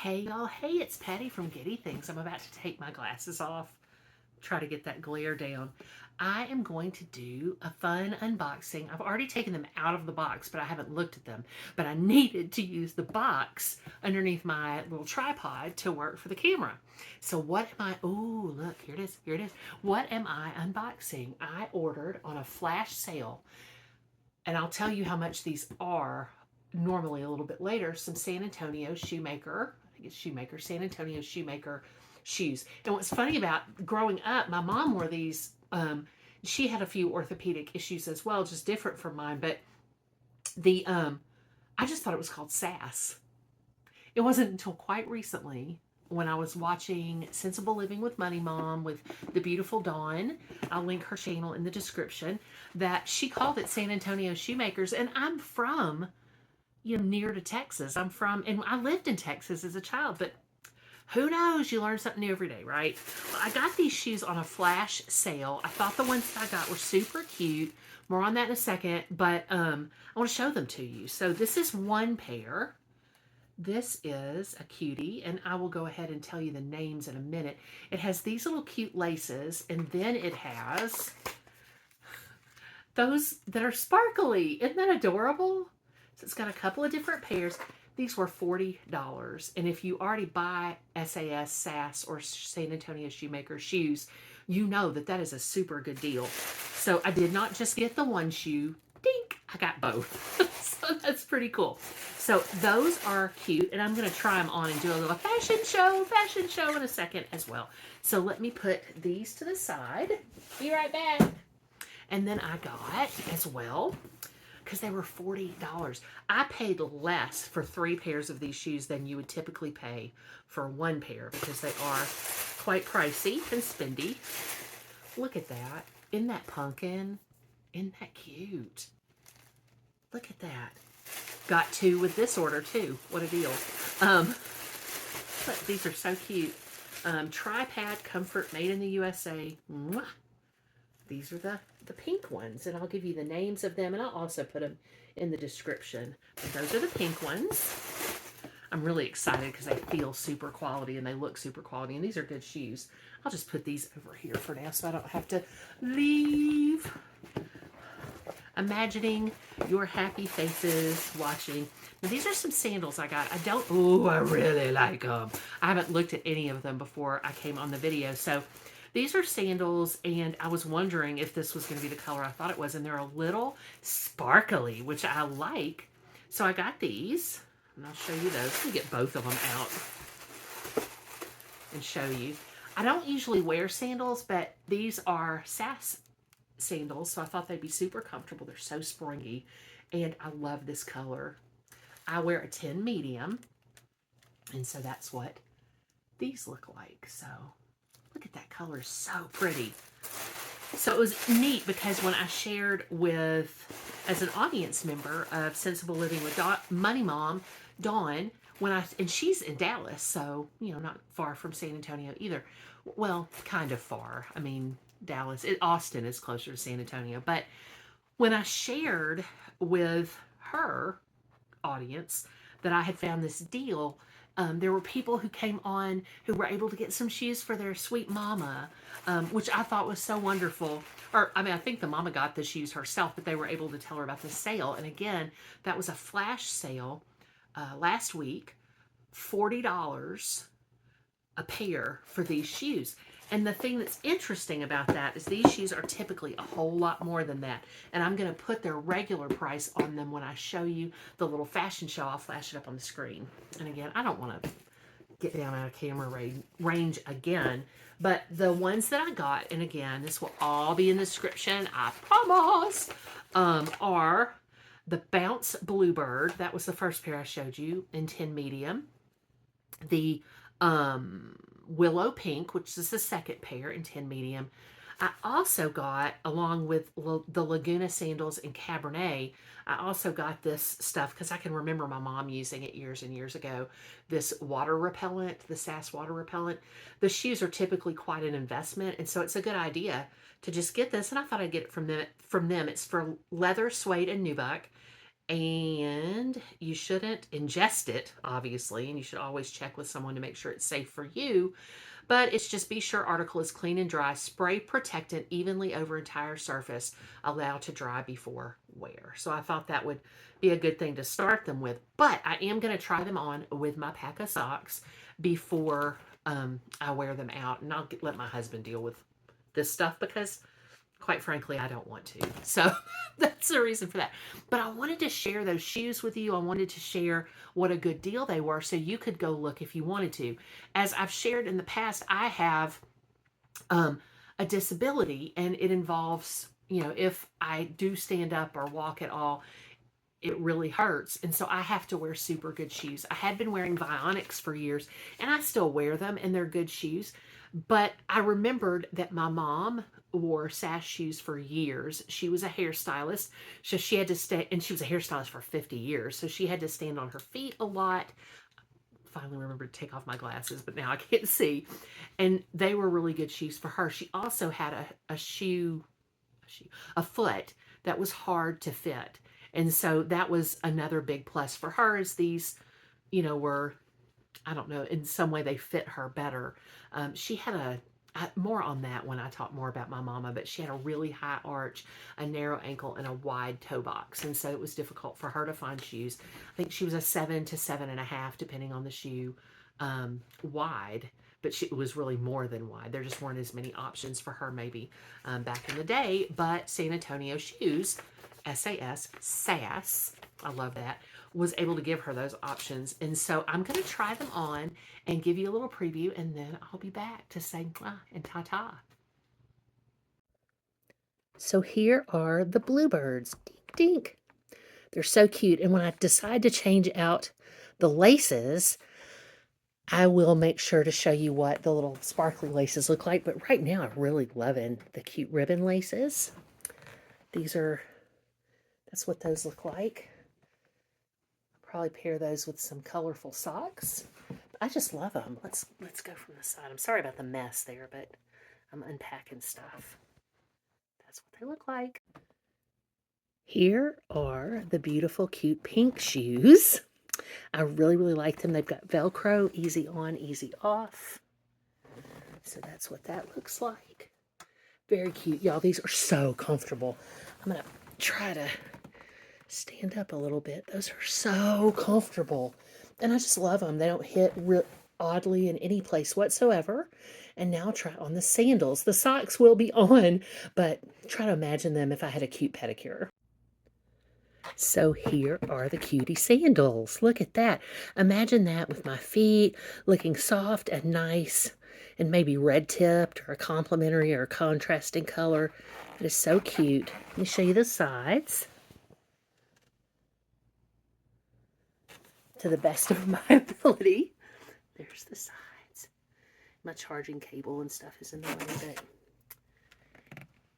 Hey y'all, hey, it's Patty from Getty Things. I'm about to take my glasses off, try to get that glare down. I am going to do a fun unboxing. I've already taken them out of the box, but I haven't looked at them. But I needed to use the box underneath my little tripod to work for the camera. So what am I, oh, look, here it is. What am I unboxing? I ordered on a flash sale, and I'll tell you how much these are normally a little bit later, some San Antonio Shoemaker, I think it's Shoemaker, San Antonio Shoemaker shoes. And what's funny about growing up, my mom wore these. She had a few orthopedic issues as well, just different from mine. But the I just thought it was called SAS. It wasn't until quite recently when I was watching Sensible Living with Money Mom with the beautiful Dawn. I'll link her channel in the description. That she called it San Antonio Shoemakers, and I'm from near to Texas. I'm from, and I lived in Texas as a child, but who knows? You learn something new every day, right? Well, I got these shoes on a flash sale. I thought the ones that I got were super cute. More on that in a second, but I want to show them to you. So this is one pair. This is a cutie, and I will go ahead and tell you the names in a minute. It has these little cute laces, and then it has those that are sparkly. Isn't that adorable? So it's got a couple of different pairs. These were $40. And if you already buy SAS, or San Antonio Shoemaker shoes, you know that that is a super good deal. So I did not just get the one shoe. Dink! I got both. So that's pretty cool. So those are cute. And I'm going to try them on and do a little fashion show in a second as well. So let me put these to the side. Be right back. And then I got as well, because they were $40. I paid less for 3 pairs of these shoes than you would typically pay for one pair, because they are quite pricey and spendy. Look at that. Isn't that pumpkin? Isn't that cute? Look at that. Got 2 with this order too. What a deal. But these are so cute. Tripad Comfort, made in the USA. Mwah. These are the pink ones, and I'll give you the names of them, and I'll also put them in the description. But those are the pink ones. I'm really excited because they feel super quality and they look super quality, and these are good shoes. I'll just put these over here for now so I don't have to leave. Imagining your happy faces watching. Now, these are some sandals I got. I really like them. I haven't looked at any of them before I came on the video, so these are sandals, and I was wondering if this was going to be the color I thought it was, and they're a little sparkly, which I like. So I got these, and I'll show you those. Let me get both of them out and show you. I don't usually wear sandals, but these are SAS sandals, so I thought they'd be super comfortable. They're so springy, and I love this color. I wear a 10 medium, and so that's what these look like. So look at that color, so pretty. So it was neat because when I shared with, as an audience member of Sensible Living with Money Mom, Dawn, and she's in Dallas, so, not far from San Antonio either. Well, kind of far. I mean, Dallas, Austin is closer to San Antonio. But when I shared with her audience that I had found this deal, there were people who came on who were able to get some shoes for their sweet mama, which I thought was so wonderful. I think the mama got the shoes herself, but they were able to tell her about the sale. And again, that was a flash sale last week, $40 a pair for these shoes. And the thing that's interesting about that is these shoes are typically a whole lot more than that. And I'm going to put their regular price on them when I show you the little fashion show. I'll flash it up on the screen. And again, I don't want to get down out of camera range again. But the ones that I got, and again, this will all be in the description, I promise, are the Bounce Bluebird. That was the first pair I showed you in 10 medium. The Willow Pink, which is the second pair in 10 medium. I also got, along with the Laguna sandals in Cabernet, I also got this stuff because I can remember my mom using it years and years ago. This water repellent, the SAS water repellent. The shoes are typically quite an investment, and so it's a good idea to just get this. And I thought I'd get it from them. It's for leather, suede, and nubuck. and you shouldn't ingest it, obviously, and you should always check with someone to make sure it's safe for you. But it's just be sure article is clean and dry. Spray protectant evenly over entire surface. Allow to dry before wear. So I thought that would be a good thing to start them with. But I am going to try them on with my pack of socks before I wear them out. And I'll let my husband deal with this stuff because quite frankly, I don't want to. So that's the reason for that. But I wanted to share those shoes with you. I wanted to share what a good deal they were so you could go look if you wanted to. As I've shared in the past, I have a disability and it involves, if I do stand up or walk at all, it really hurts. And so I have to wear super good shoes. I had been wearing Vionics for years and I still wear them and they're good shoes. But I remembered that my mom wore Sass shoes for years. She was a hairstylist. So she had to stay, and she was a hairstylist for 50 years. So she had to stand on her feet a lot. Finally remembered to take off my glasses, but now I can't see. And they were really good shoes for her. She also had a foot that was hard to fit. And so that was another big plus for her is these, were, I don't know, in some way they fit her better. She had more on that when I talk more about my mama, but she had a really high arch, a narrow ankle, and a wide toe box. And so it was difficult for her to find shoes. I think she was a 7 to 7.5, depending on the shoe, wide. But it was really more than wide. There just weren't as many options for her maybe back in the day. But San Antonio Shoes, SAS, I love that, was able to give her those options. And so I'm going to try them on and give you a little preview, and then I'll be back to say mwah and ta-ta. So here are the bluebirds. Dink, dink. They're so cute. And when I decide to change out the laces, I will make sure to show you what the little sparkly laces look like. But right now, I'm really loving the cute ribbon laces. That's what those look like. Probably pair those with some colorful socks. I just love them. Let's go from the side. I'm sorry about the mess there, but I'm unpacking stuff. That's what they look like. Here are the beautiful, cute pink shoes. I really, really like them. They've got Velcro, easy on, easy off. So that's what that looks like. Very cute. Y'all, these are so comfortable. I'm going to try to stand up a little bit. Those are so comfortable. And I just love them. They don't hit oddly in any place whatsoever. And now try on the sandals. The socks will be on, but try to imagine them if I had a cute pedicure. So here are the cutie sandals. Look at that. Imagine that with my feet looking soft and nice and maybe red tipped or a complementary or a contrasting color. It is so cute. Let me show you the sides. To the best of my ability. There's the sides. My charging cable and stuff is in the way, but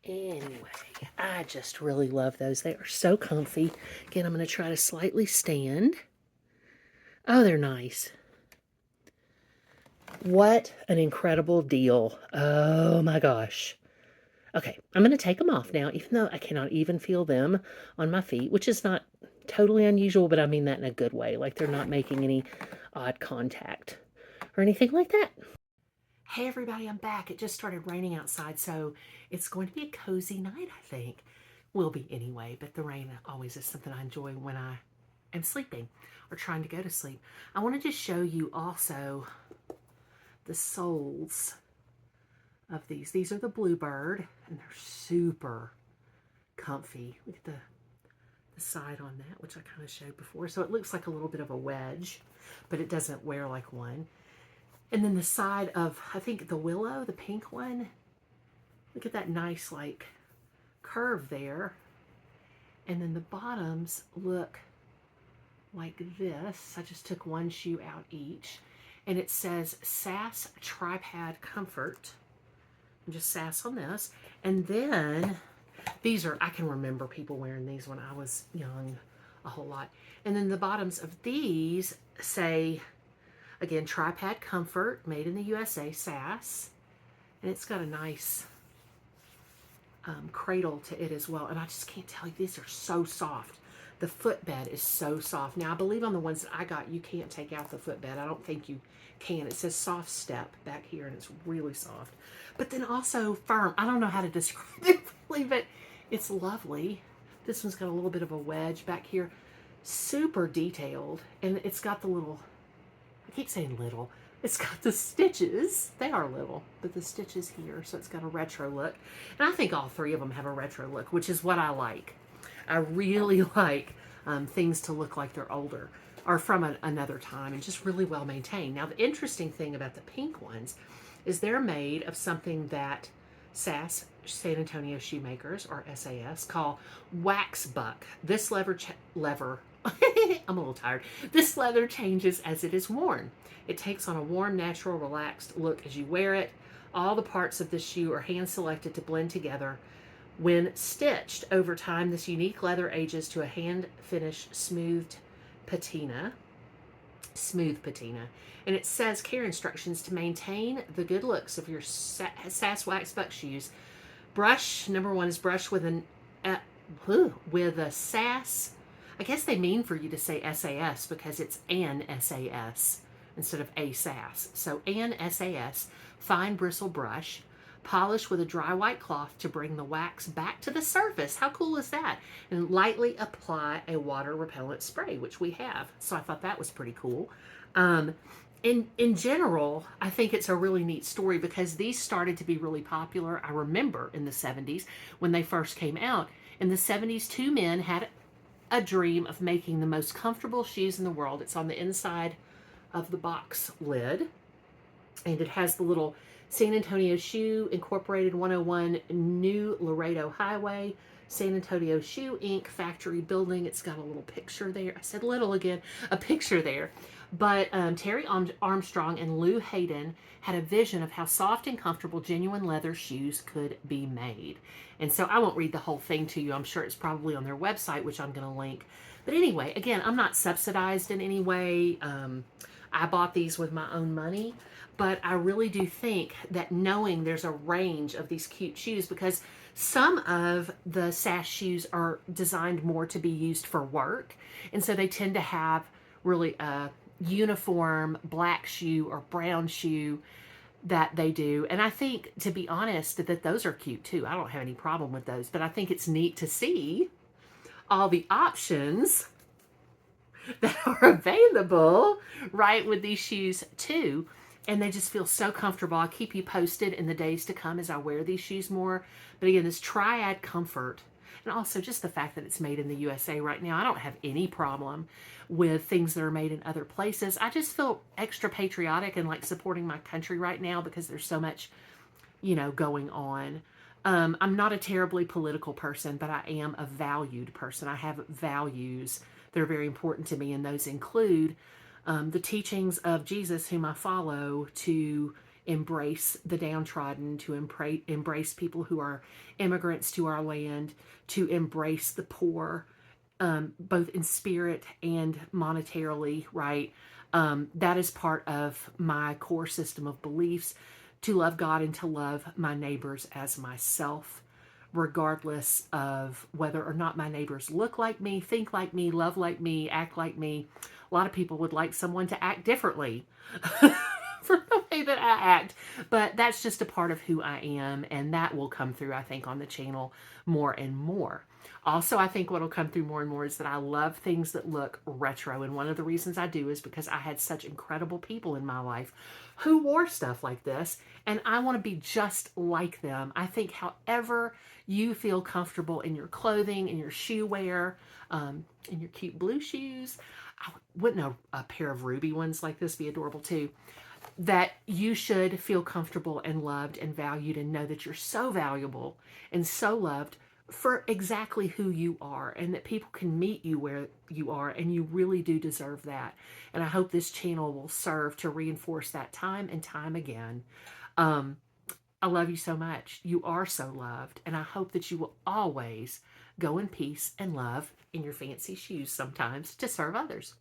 anyway, I just really love those. They are so comfy. Again, I'm going to try to slightly stand. Oh, they're nice. What an incredible deal. Oh my gosh. Okay, I'm going to take them off now, even though I cannot even feel them on my feet, which is not totally unusual, but I mean that in a good way. Like they're not making any odd contact or anything like that. Hey everybody, I'm back. It just started raining outside, so it's going to be a cozy night, I think. Will be anyway, but the rain always is something I enjoy when I am sleeping or trying to go to sleep. I wanted to show you also the soles of these. These are the Bluebird, and they're super comfy. Look at the side on that, which I kind of showed before. So it looks like a little bit of a wedge, but it doesn't wear like one. And then the side of, I think, the Willow, the pink one, look at that nice, like, curve there. And then the bottoms look like this. I just took one shoe out each. And it says SAS Tripod Comfort. And just SAS on this. And then, these are, I can remember people wearing these when I was young a whole lot. And then the bottoms of these say, again, Tripod Comfort, made in the USA, SAS. And it's got a nice cradle to it as well. And I just can't tell you, these are so soft. The footbed is so soft. Now, I believe on the ones that I got, you can't take out the footbed. I don't think you can. It says soft step back here, and it's really soft. But then also firm. I don't know how to describe it really, but it's lovely. This one's got a little bit of a wedge back here. Super detailed. And it's got the little, I keep saying little. It's got the stitches. They are little, but the stitches here, so it's got a retro look. And I think all three of them have a retro look, which is what I like. I really like things to look like they're older or from another time and just really well maintained. Now, the interesting thing about the pink ones is they're made of something that San Antonio Shoemakers, or SAS, call wax buck. This lever I'm a little tired. This leather changes as it is worn. It takes on a warm, natural, relaxed look as you wear it. All the parts of the shoe are hand selected to blend together. When stitched over time, this unique leather ages to a hand-finished patina. Smooth patina. And it says care instructions to maintain the good looks of your SAS Wax Buck shoes. Brush, number one is brush with a SAS. I guess they mean for you to say SAS because it's an SAS instead of a SAS. So an SAS, fine bristle brush. Polish with a dry white cloth to bring the wax back to the surface. How cool is that? And lightly apply a water repellent spray, which we have. So I thought that was pretty cool. In general, I think it's a really neat story because these started to be really popular. I remember in the 70s when they first came out. In the 70s, two men had a dream of making the most comfortable shoes in the world. It's on the inside of the box lid, and it has the little San Antonio Shoe Incorporated 101 New Laredo Highway, San Antonio Shoe Inc. factory building. It's got a little picture there. I said little again, a picture there. But Terry Armstrong and Lou Hayden had a vision of how soft and comfortable genuine leather shoes could be made. And so I won't read the whole thing to you. I'm sure it's probably on their website, which I'm going to link. But anyway, again, I'm not subsidized in any way. I bought these with my own money. But I really do think that knowing there's a range of these cute shoes, because some of the SAS shoes are designed more to be used for work. And so they tend to have really a uniform black shoe or brown shoe that they do. And I think, to be honest, that those are cute too. I don't have any problem with those. But I think it's neat to see all the options that are available, right, with these shoes too. And they just feel so comfortable. I'll keep you posted in the days to come as I wear these shoes more. But again, this triad comfort, and also just the fact that it's made in the USA right now. I don't have any problem with things that are made in other places. I just feel extra patriotic and like supporting my country right now because there's so much, going on. I'm not a terribly political person, but I am a valued person. I have values that are very important to me, and those include the teachings of Jesus, whom I follow, to embrace the downtrodden, to embrace people who are immigrants to our land, to embrace the poor, both in spirit and monetarily, right? That is part of my core system of beliefs, to love God and to love my neighbors as myself, regardless of whether or not my neighbors look like me, think like me, love like me, act like me. A lot of people would like someone to act differently from the way that I act, but that's just a part of who I am, and that will come through, I think, on the channel more and more. Also, I think what will come through more and more is that I love things that look retro, and one of the reasons I do is because I had such incredible people in my life who wore stuff like this, and I want to be just like them. I think however you feel comfortable in your clothing, in your shoe wear, in your cute blue shoes, wouldn't a pair of ruby ones like this be adorable too? That you should feel comfortable and loved and valued, and know that you're so valuable and so loved for exactly who you are, and that people can meet you where you are, and you really do deserve that. And I hope this channel will serve to reinforce that time and time again. I love you so much. You are so loved, and I hope that you will always go in peace and love in your fancy shoes sometimes to serve others.